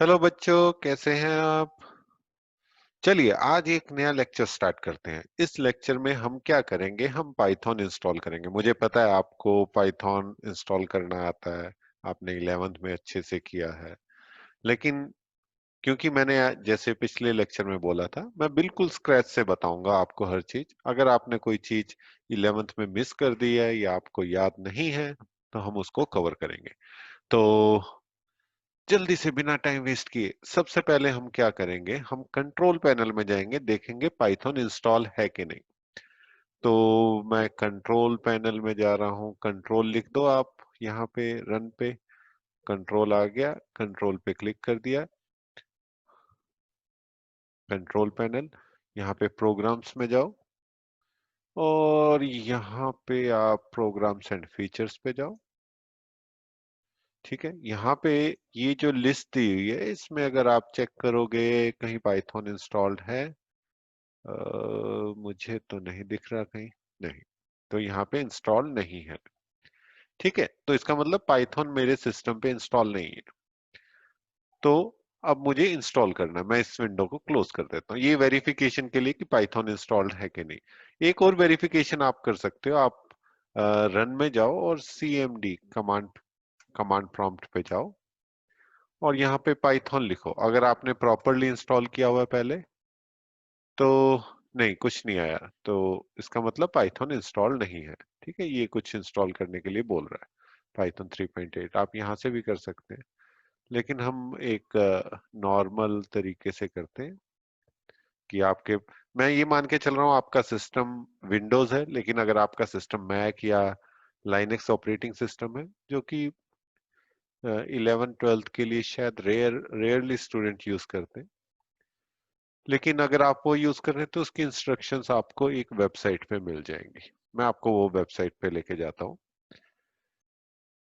Hello बच्चों, कैसे हैं आप। चलिए आज एक नया लेक्चर स्टार्ट करते हैं। इस लेक्चर में हम क्या करेंगे, हम पाइथन इंस्टॉल करेंगे। मुझे पता है आपको पाइथन इंस्टॉल करना आता है, आपने 11th में अच्छे से किया है। लेकिन क्योंकि मैंने जैसे पिछले लेक्चर में बोला था, मैं बिल्कुल स्क्रैच से बताऊंगा आपको हर चीज। अगर आपने कोई चीज 11th में मिस कर दी है या आपको याद नहीं है तो हम उसको कवर करेंगे। तो जल्दी से बिना टाइम वेस्ट किए सबसे पहले हम क्या करेंगे, हम कंट्रोल पैनल में जाएंगे, देखेंगे पाइथन इंस्टॉल है कि नहीं। तो मैं कंट्रोल पैनल में जा रहा हूं, कंट्रोल लिख दो आप यहाँ पे रन पे। कंट्रोल आ गया, कंट्रोल पे क्लिक कर दिया। कंट्रोल पैनल, यहाँ पे प्रोग्राम्स में जाओ और यहाँ पे आप प्रोग्राम्स एंड फीचर्स पे जाओ। ठीक है, यहाँ पे ये जो लिस्ट दी हुई है इसमें अगर आप चेक करोगे कहीं पाइथन इंस्टॉल्ड है। मुझे तो नहीं दिख रहा कहीं, नहीं। तो यहाँ पे इंस्टॉल नहीं है। ठीक है, तो इसका मतलब पाइथन मेरे सिस्टम पे इंस्टॉल नहीं है। तो अब मुझे इंस्टॉल करना है, मैं इस विंडो को क्लोज कर देता हूँ। ये वेरिफिकेशन के लिए कि पाइथन इंस्टॉल्ड है कि नहीं। एक और वेरिफिकेशन आप कर सकते हो, आप रन में जाओ और cmd कमांड कमांड प्रॉम्प्ट पे जाओ और यहाँ पे पाइथन लिखो। अगर आपने प्रॉपरली इंस्टॉल किया हुआ है पहले तो नहीं, कुछ नहीं आया, तो इसका मतलब पाइथन इंस्टॉल नहीं है। ठीक है, ये कुछ इंस्टॉल करने के लिए बोल रहा है। पाइथन 3.8 आप यहाँ से भी कर सकते हैं, लेकिन हम एक नॉर्मल तरीके से करते हैं कि आपके, मैं ये मान के चल रहा हूँ आपका सिस्टम विंडोज है, लेकिन अगर आपका सिस्टम मैक या लाइनेक्स ऑपरेटिंग सिस्टम है, जो कि 11 12 के लिए शायद रेयरली स्टूडेंट यूज करते हैं, लेकिन अगर आप वो यूज कर रहे हैं तो उसकी इंस्ट्रक्शंस आपको एक वेबसाइट पे मिल जाएंगी। मैं आपको वो वेबसाइट पे लेके जाता हूँ।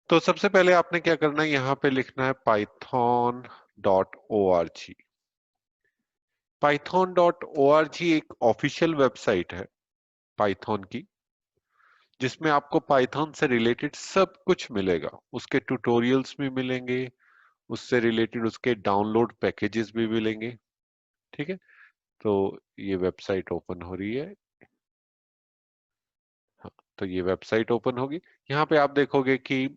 तो सबसे पहले आपने क्या करना है, यहाँ पे लिखना है python.org। python.org एक ऑफिशियल वेबसाइट है पाइथन की, जिसमें आपको पाइथन से रिलेटेड सब कुछ मिलेगा। उसके ट्यूटोरियल्स भी मिलेंगे, उससे रिलेटेड उसके डाउनलोड पैकेजेस भी मिलेंगे। ठीक है, तो ये वेबसाइट ओपन हो रही है। हाँ, तो ये वेबसाइट ओपन होगी। यहाँ पे आप देखोगे कि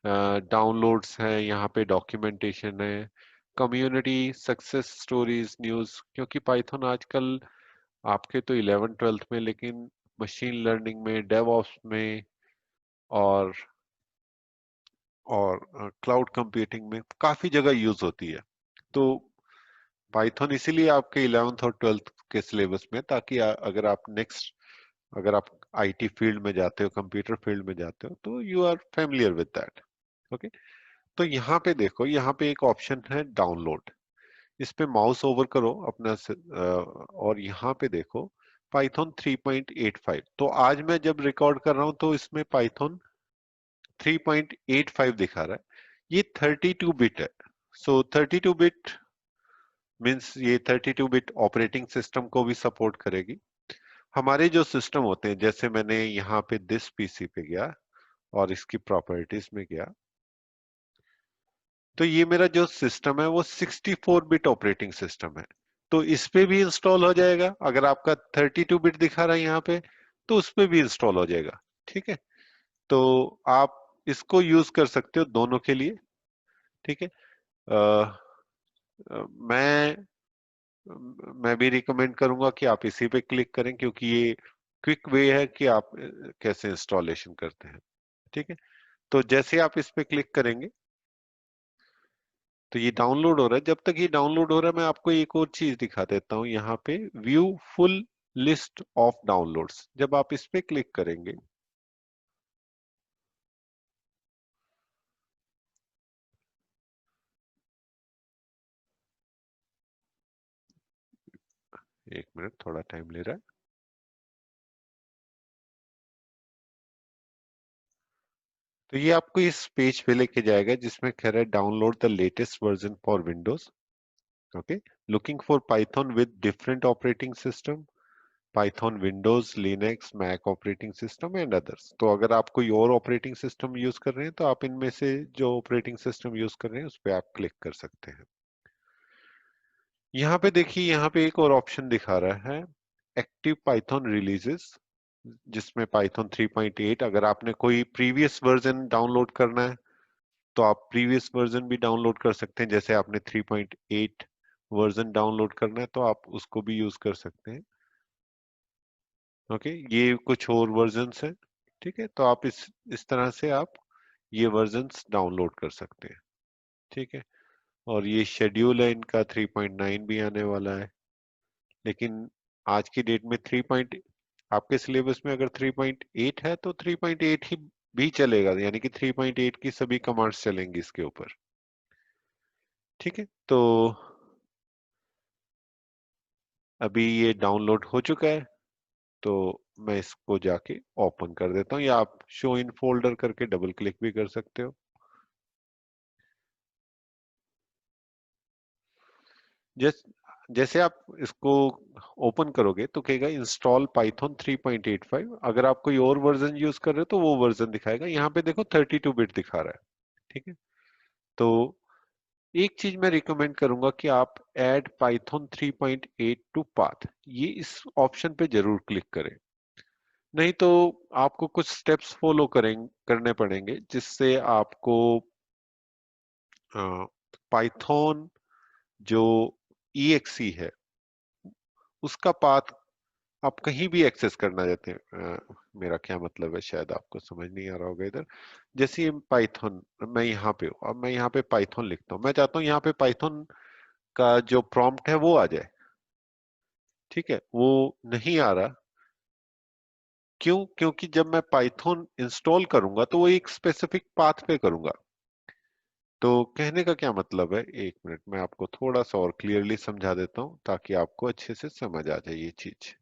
डाउनलोड्स हैं, यहाँ पे डॉक्यूमेंटेशन है, कम्युनिटी सक्सेस स्टोरीज, न्यूज। क्योंकि पाइथन आजकल आपके तो 11 12 में, लेकिन मशीन लर्निंग में, डेवऑप्स में और क्लाउड कंप्यूटिंग में काफी जगह यूज होती है। तो पाइथन इसीलिए आपके 11th और 12th के सिलेबस में, ताकि अगर आप नेक्स्ट, अगर आप आईटी फील्ड में जाते हो, कंप्यूटर फील्ड में जाते हो, तो you are familiar with that. Okay, तो यहाँ पे देखो, यहाँ पे एक ऑप्शन है डाउनलोड। इस पे माउस ओवर करो अपना और यहाँ पे देखो पाइथन 3.85। तो आज मैं जब रिकॉर्ड कर रहा हूँ तो इसमें पाइथन 3.85 दिखा रहा है। ये 32 बिट है। सो 32 बिट मीन्स ये 32 बिट ऑपरेटिंग सिस्टम को भी सपोर्ट करेगी। हमारे जो सिस्टम होते हैं, जैसे मैंने यहाँ पे दिस पीसी पे गया और इसकी प्रॉपर्टीज में गया, तो ये मेरा जो सिस्टम है वो 64 बिट ऑपरेटिंग सिस्टम है। तो इस पे भी इंस्टॉल हो जाएगा। अगर आपका 32 बिट दिखा रहा है यहाँ पे, तो उस पे भी इंस्टॉल हो जाएगा। ठीक है, तो आप इसको यूज कर सकते हो दोनों के लिए। ठीक है, अ, मैं मैं भी रिकमेंड करूंगा कि आप इसी पे क्लिक करें, क्योंकि ये क्विक वे है कि आप कैसे इंस्टॉलेशन करते हैं। ठीक है, तो जैसे आप इस पे क्लिक करेंगे तो ये डाउनलोड हो रहा है। जब तक ये डाउनलोड हो रहा है, मैं आपको एक और चीज दिखा देता हूँ। यहाँ पे view full list of downloads, जब आप इस पे क्लिक करेंगे, एक मिनट, थोड़ा टाइम ले रहा है। तो ये आपको इस पेज पे लेके जाएगा जिसमें कह रहा है download the latest version for Windows. Okay, looking for Python with different operating system, Python Windows, Linux, Mac operating system and others. तो अगर आप कोई और ऑपरेटिंग सिस्टम यूज कर रहे हैं तो आप इनमें से जो ऑपरेटिंग सिस्टम यूज कर रहे हैं उस पर आप क्लिक कर सकते हैं। यहाँ पे देखिए, यहाँ पे एक और ऑप्शन दिखा रहा है, एक्टिव पाइथन रिलीजेस, जिसमें पाइथन 3.8, अगर आपने कोई प्रीवियस वर्जन डाउनलोड करना है तो आप प्रीवियस वर्जन भी डाउनलोड कर सकते हैं। जैसे आपने 3.8 वर्जन डाउनलोड करना है तो आप उसको भी यूज कर सकते हैं। ओके, ये कुछ और वर्जन्स हैं। ठीक है, तो आप इस तरह से आप ये वर्जन्स डाउनलोड कर सकते हैं। ठीक है, और ये शेड्यूल है इनका 3.9 भी आने वाला है। लेकिन आज की डेट में आपके सिलेबस में अगर 3.8 है तो 3.8 ही भी चलेगा, यानी कि 3.8 की सभी कमांड्स चलेंगी इसके ऊपर। ठीक है, तो अभी ये डाउनलोड हो चुका है, तो मैं इसको जाके ओपन कर देता हूँ, या आप शो इन फोल्डर करके डबल क्लिक भी कर सकते हो। जैस जैसे आप इसको ओपन करोगे तो कहेगा इंस्टॉल पाइथन 3.85। अगर आप कोई और वर्जन यूज कर रहे हो तो वो वर्जन दिखाएगा। यहाँ पे देखो 32 बिट दिखा रहा है। ठीक है, तो एक चीज मैं रिकमेंड करूंगा कि आप ऐड पाइथन 3.8 टू पाथ, ये इस ऑप्शन पे जरूर क्लिक करें। नहीं तो आपको कुछ स्टेप्स फॉलो करने पड़ेंगे, जिससे आपको पाइथन जो EXE है उसका पाथ आप कहीं भी एक्सेस करना चाहते हैं। मेरा क्या मतलब है शायद आपको समझ नहीं आ रहा होगा इधर। जैसे पाइथन, मैं यहाँ पे हूँ, अब मैं यहाँ पे पाइथन लिखता हूँ, मैं चाहता हूँ यहाँ पे पाइथन का जो प्रॉम्प्ट है वो आ जाए। ठीक है, वो नहीं आ रहा। क्यों? क्योंकि जब मैं पाइथन इंस्टॉल करूंगा तो वो एक स्पेसिफिक पाथ पे करूंगा। तो कहने का क्या मतलब है, एक मिनट मैं आपको थोड़ा सा और क्लियरली समझा देता हूं ताकि आपको अच्छे से समझ आ जाए ये चीज।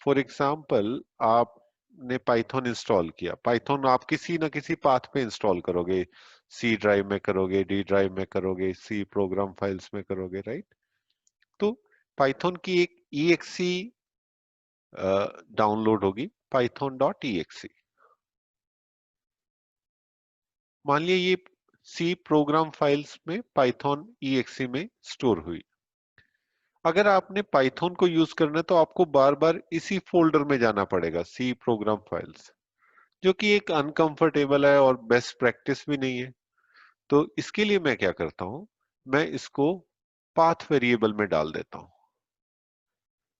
फॉर एग्जाम्पल, आपने पाइथन इंस्टॉल किया, पाइथन आप किसी ना किसी पाथ पे इंस्टॉल करोगे, सी ड्राइव में करोगे, डी ड्राइव में करोगे, सी प्रोग्राम फाइल्स में करोगे, राइट? तो पाइथन की एक EXE डाउनलोड होगी, python.exe। मान लिया ये सी प्रोग्राम फाइल्स में पाइथन EXE में स्टोर हुई। अगर आपने पाइथन को यूज करना है तो आपको बार बार इसी फोल्डर में जाना पड़ेगा, सी प्रोग्राम फाइल्स, जो कि एक अनकंफर्टेबल है और बेस्ट प्रैक्टिस भी नहीं है। तो इसके लिए मैं क्या करता हूं, मैं इसको पाथ वेरिएबल में डाल देता हूं।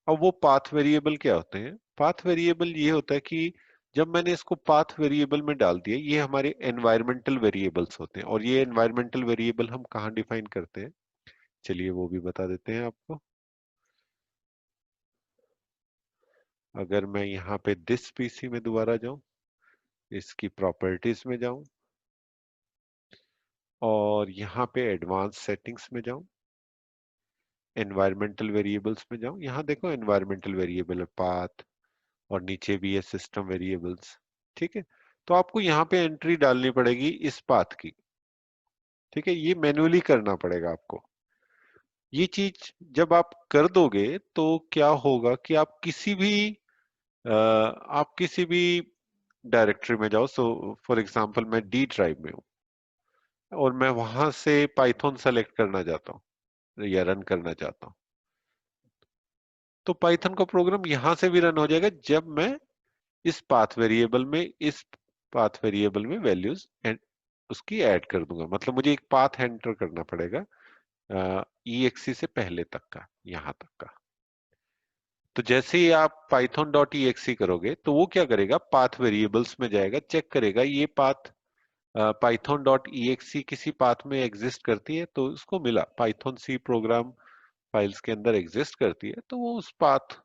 अब वो पाथ वेरिएबल क्या होते हैं? पाथ वेरिएबल ये होता है कि जब मैंने इसको पाथ वेरिएबल में डाल दिया, ये हमारे एनवायरमेंटल वेरिएबल्स होते हैं। और ये एनवायरमेंटल वेरिएबल हम कहाँ डिफाइन करते हैं, चलिए वो भी बता देते हैं आपको। अगर मैं यहाँ पे दिस पीसी में दोबारा जाऊं, इसकी प्रॉपर्टीज में जाऊं और यहाँ पे एडवांस सेटिंग्स में जाऊं, एनवायरमेंटल वेरिएबल्स में जाऊं, यहाँ देखो एनवायरमेंटल वेरिएबल है पाथ, और नीचे भी है सिस्टम वेरिएबल्स। ठीक है, तो आपको यहाँ पे एंट्री डालनी पड़ेगी इस पाथ की। ठीक है, ये मैन्युअली करना पड़ेगा आपको। ये चीज जब आप कर दोगे तो क्या होगा कि आप किसी भी डायरेक्टरी में जाओ। सो फॉर एग्जांपल मैं डी ड्राइव में हूँ और मैं वहां से पाइथन सेलेक्ट करना चाहता हूँ या रन करना चाहता हूँ, तो पाइथन का प्रोग्राम यहां से भी रन हो जाएगा जब मैं इस पाथ वेरिएबल में वैल्यूज उसकी ऐड कर दूंगा। मतलब मुझे एक पाथ एंटर करना पड़ेगा EXE से पहले तक का, यहां तक का। तो जैसे ही आप python.exe करोगे तो वो क्या करेगा, पाथ वेरिएबल्स में जाएगा, चेक करेगा ये पाथ python.exe किसी पाथ में एग्जिस्ट करती है, तो उसको मिला पाइथन सी प्रोग्राम फाइल्स के अंदर एग्जिस्ट करती है, तो वो उस पाथ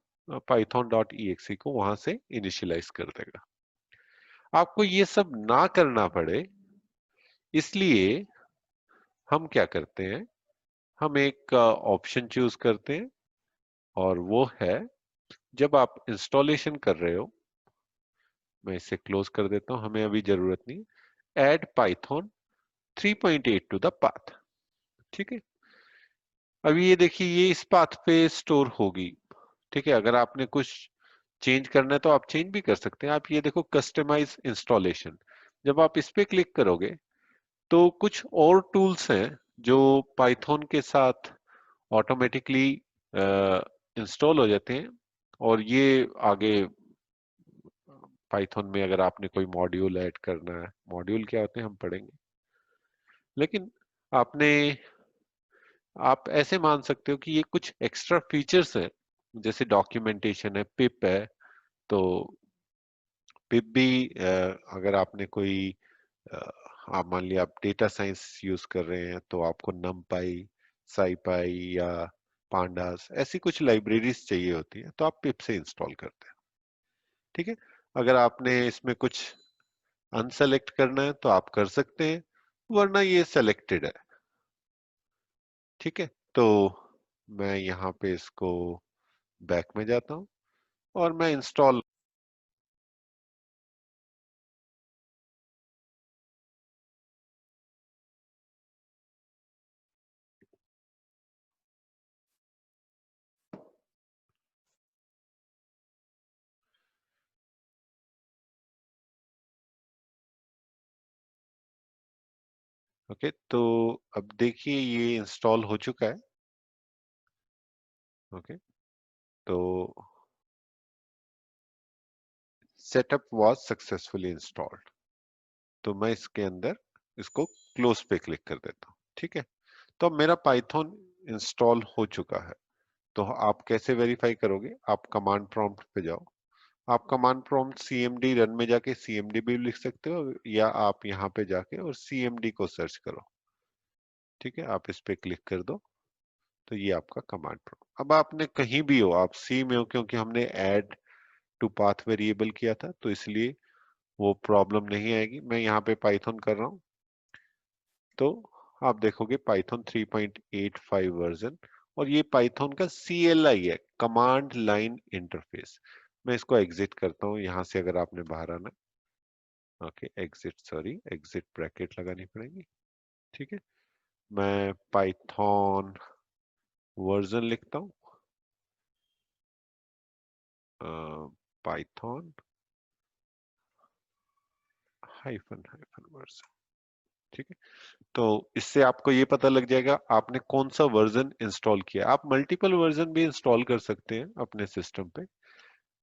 python.exe को वहां से इनिशियलाइज कर देगा। आपको ये सब ना करना पड़े, इसलिए हम क्या करते हैं, हम एक ऑप्शन चूज करते हैं, और वो है जब आप इंस्टॉलेशन कर रहे हो, मैं इसे क्लोज कर देता हूं, हमें अभी जरूरत नहीं, add Python 3.8 to the path. ठीक है, अभी ये देखिए ये इस पाथ पे स्टोर होगी। ठीक है, अगर आपने कुछ चेंज करना है तो आप चेंज भी कर सकते हैं। आप ये देखो कस्टमाइज इंस्टॉलेशन, जब आप इस पे क्लिक करोगे तो कुछ और टूल्स हैं जो पाइथन के साथ ऑटोमेटिकली इंस्टॉल हो जाते हैं। और ये आगे पाइथन में अगर आपने कोई मॉड्यूल ऐड करना है, मॉड्यूल क्या होते हैं हम पढ़ेंगे, लेकिन आपने आप ऐसे मान सकते हो कि ये कुछ एक्स्ट्रा फीचर्स है। जैसे डॉक्यूमेंटेशन है, पिप है। तो पिप भी अगर आपने कोई अ, आप मान लिया आप डेटा साइंस यूज कर रहे हैं तो आपको नमपाई, साईपाई या पांडास ऐसी कुछ लाइब्रेरीज चाहिए होती है, तो आप पिप से इंस्टॉल करते हैं। ठीक है। अगर आपने इसमें कुछ अनसेलेक्ट करना है तो आप कर सकते हैं, वरना ये सेलेक्टेड है। ठीक है। तो मैं यहाँ पे इसको बैक में जाता हूँ और मैं इंस्टॉल। ओके, तो अब देखिए ये इंस्टॉल हो चुका है। ओके, तो सेटअप वाज सक्सेसफुली इंस्टॉल्ड। तो मैं इसके अंदर इसको क्लोज पे क्लिक कर देता हूँ। ठीक है। तो अब मेरा पाइथन इंस्टॉल हो चुका है। तो आप कैसे वेरीफाई करोगे? आप कमांड प्रॉम्प्ट पे जाओ। आप कमांड प्रॉम्प्ट सीएमडी रन में जाके सीएमडी भी लिख सकते हो, या आप यहाँ पे जाके और सीएमडी को सर्च करो। ठीक है, आप इस पे क्लिक कर दो। तो ये आपका कमांड प्रॉम्प्ट। अब आपने कहीं भी हो, आप सी में हो, क्योंकि हमने ऐड टू पाथ वेरिएबल किया था तो इसलिए वो प्रॉब्लम नहीं आएगी। मैं यहाँ पे पाइथन कर रहा हूँ, तो आप देखोगे पाइथन 3.85 वर्जन। और ये पाइथन का CLI है, कमांड लाइन इंटरफेस। मैं इसको एग्जिट करता हूँ यहाँ से, अगर आपने बाहर आना। Okay, exit, sorry, exit bracket लगानी पड़ेगी। ठीक है। मैं पाइथन वर्जन लिखता हूँ, पाइथन हाइफन हाइफन वर्जन। ठीक है। तो इससे आपको ये पता लग जाएगा आपने कौन सा वर्जन इंस्टॉल किया। आप मल्टीपल वर्जन भी इंस्टॉल कर सकते हैं अपने सिस्टम पे,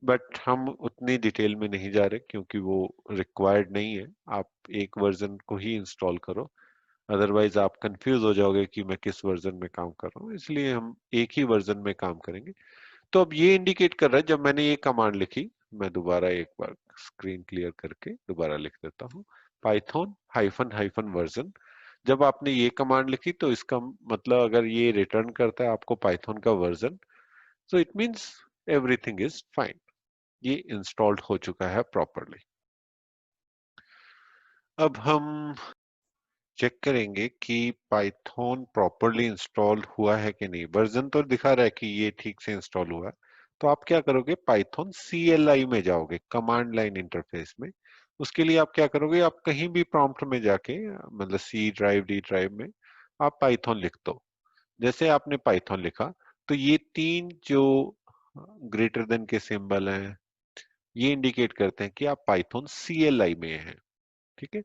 बट हम उतनी डिटेल में नहीं जा रहे क्योंकि वो रिक्वायर्ड नहीं है। आप एक वर्जन को ही इंस्टॉल करो, अदरवाइज आप कंफ्यूज हो जाओगे कि मैं किस वर्जन में काम कर रहा हूँ। इसलिए हम एक ही वर्जन में काम करेंगे। तो अब ये इंडिकेट कर रहा है, जब मैंने ये कमांड लिखी, मैं दोबारा एक बार स्क्रीन क्लियर करके दोबारा लिख देता हूँ, पाइथन हाइफन हाइफन वर्जन। जब आपने ये कमांड लिखी तो इसका मतलब अगर ये रिटर्न करता है आपको पाइथन का version, so it means everything is fine, ये इंस्टॉल्ड हो चुका है प्रॉपरली। अब हम चेक करेंगे कि पाइथन प्रॉपरली इंस्टॉल हुआ है कि नहीं। वर्जन तो दिखा रहा है कि ये ठीक से इंस्टॉल हुआ है। तो आप क्या करोगे, पाइथन CLI में जाओगे, कमांड लाइन इंटरफेस में। उसके लिए आप क्या करोगे, आप कहीं भी प्रॉम्प्ट में जाके, मतलब C ड्राइव, D ड्राइव में आप पाइथन लिख दो। जैसे आपने पाइथन लिखा तो ये तीन जो ग्रेटर देन के सिंबल हैं, ये इंडिकेट करते हैं कि आप पाइथन CLI में हैं। ठीक है।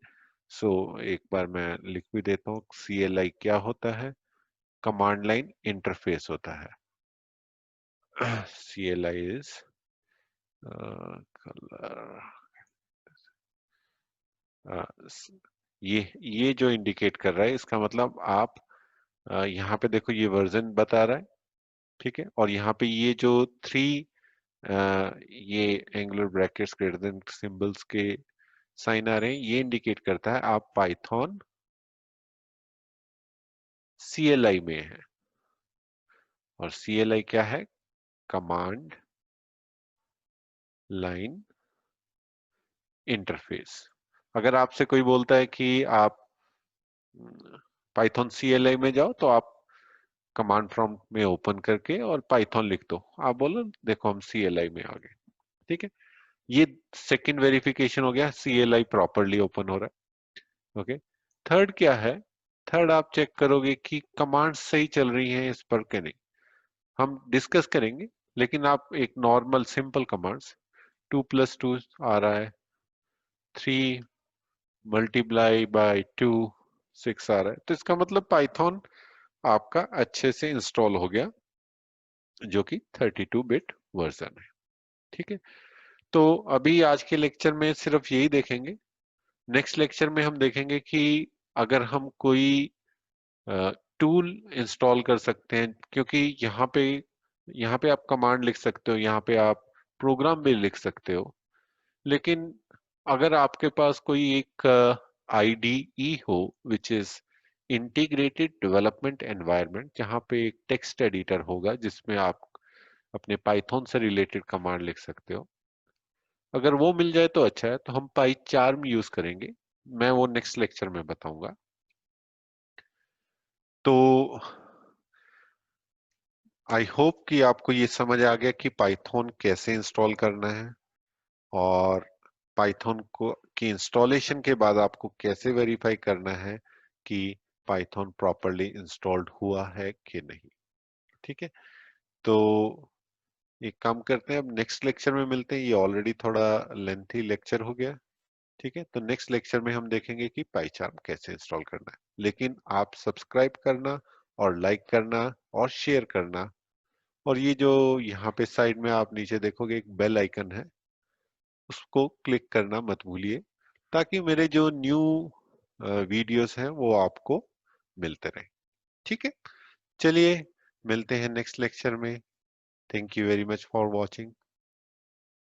सो एक बार मैं लिख भी देता हूँ, CLI क्या होता है? कमांड लाइन इंटरफेस होता है। CLI इज कलर, ये जो इंडिकेट कर रहा है इसका मतलब आप यहाँ पे देखो ये वर्जन बता रहा है। ठीक है। और यहाँ पे ये जो थ्री ये angular brackets greater than symbols के साइन आ रहे हैं, ये इंडिकेट करता है आप पाइथन CLI में है। और CLI क्या है? Command line interface. अगर आपसे कोई बोलता है कि आप पाइथन CLI में जाओ, तो आप कमांड प्रॉम्प्ट में ओपन करके और पाइथन लिख दो। आप बोलो देखो हम CLI में आ गए। ठीक है। ये सेकंड वेरिफिकेशन हो गया, CLI प्रॉपरली ओपन हो रहा है। ओके। थर्ड क्या है? थर्ड आप चेक करोगे कि कमांड सही चल रही हैं इस पर कि नहीं। हम डिस्कस करेंगे, लेकिन आप एक नॉर्मल सिंपल कमांड्स, 2 + 2 आ रहा है, 3 × 2 = 6 आ रहा है, तो इसका मतलब पाइथन आपका अच्छे से इंस्टॉल हो गया, जो कि 32 बिट वर्जन है। ठीक है, तो अभी आज के लेक्चर में सिर्फ यही देखेंगे। नेक्स्ट लेक्चर में हम देखेंगे कि अगर हम कोई टूल इंस्टॉल कर सकते हैं, क्योंकि यहाँ पे आप कमांड लिख सकते हो, यहाँ पे आप प्रोग्राम भी लिख सकते हो, लेकिन अगर आपके पास कोई एक आईडीई हो, which is integrated development environment, जहाँ पे एक टेक्स्ट एडिटर होगा जिसमें आप अपने पाइथन से रिलेटेड कमांड लिख सकते हो, अगर वो मिल जाए तो अच्छा है, तो हम पाइचार्म यूज करेंगे। मैं वो नेक्स्ट लेक्चर में बताऊंगा। तो आई होप कि आपको ये समझ आ गया कि पाइथन कैसे इंस्टॉल करना है, और पाइथन को की इंस्टॉलेशन के बाद आपको कैसे वेरीफाई करना है कि पाइथन प्रॉपरली इंस्टॉल्ड हुआ है कि नहीं। ठीक है, तो एक काम करते हैं, अब नेक्स्ट लेक्चर में मिलते हैं। ये ऑलरेडी थोड़ा लेंथी लेक्चर हो गया। ठीक है, तो नेक्स्ट लेक्चर में हम देखेंगे कि पाइचार्म कैसे इंस्टॉल करना है, लेकिन आप सब्सक्राइब करना और लाइक करना और शेयर करना, और ये जो यहाँ पे साइड में आप नीचे देखोगे एक बेल आइकन है, उसको क्लिक करना मत भूलिए, ताकि मेरे जो न्यू वीडियोस हैं वो आपको मिलते रहें। ठीक है, चलिए मिलते हैं नेक्स्ट लेक्चर में। Thank you very much for watching.